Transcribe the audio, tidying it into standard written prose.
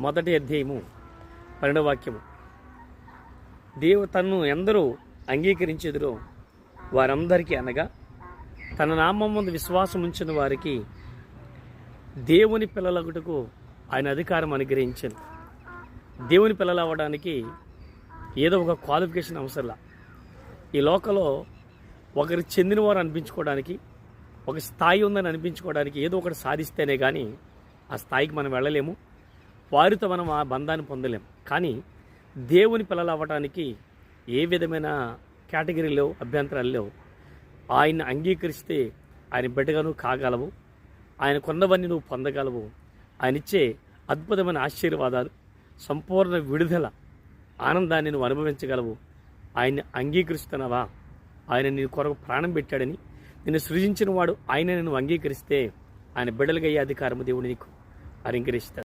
మొదటి అధ్యాయము 12వ వాక్యము. తన్ను ఎందరూ అంగీకరించెదరో వారందరికీ, అనగా తన నామం ముందు విశ్వాసం ఉంచిన వారికి దేవుని పిల్లలగుటకు ఆయన అధికారం అనుగ్రహించాను. దేవుని పిల్లలు అవ్వడానికి ఏదో ఒక క్వాలిఫికేషన్ అవసరంలా. ఈ లోకంలో ఒకరు చెందినవారు అనిపించుకోవడానికి, ఒక స్థాయి ఉందని అనిపించుకోవడానికి ఏదో ఒకటి సాధిస్తేనే కానీ ఆ స్థాయికి మనం వెళ్ళలేము. వారితో మనం ఆ బంధాన్ని పొందలేము. కానీ దేవుని పిల్లలు అవ్వడానికి ఏ విధమైన కేటగిరీ లేవు, అభ్యంతరాలు లేవు. ఆయన్ని అంగీకరిస్తే ఆయన బిడ్డగా నువ్వు కాగలవు. ఆయన కొన్నవన్నీ నువ్వు పొందగలవు. ఆయన ఇచ్చే అద్భుతమైన ఆశీర్వాదాలు, సంపూర్ణ విడుదల, ఆనందాన్ని నువ్వు అనుభవించగలవు. ఆయన్ని అంగీకరిస్తున్నావా? ఆయన నీ కొరకు ప్రాణం పెట్టాడని, నిన్ను సృజించిన వాడు ఆయన నువ్వు అంగీకరిస్తే ఆయన బిడ్డలుగా అయ్యే అధికారము దేవుడు నీకు అనుగ్రహిస్తాడు.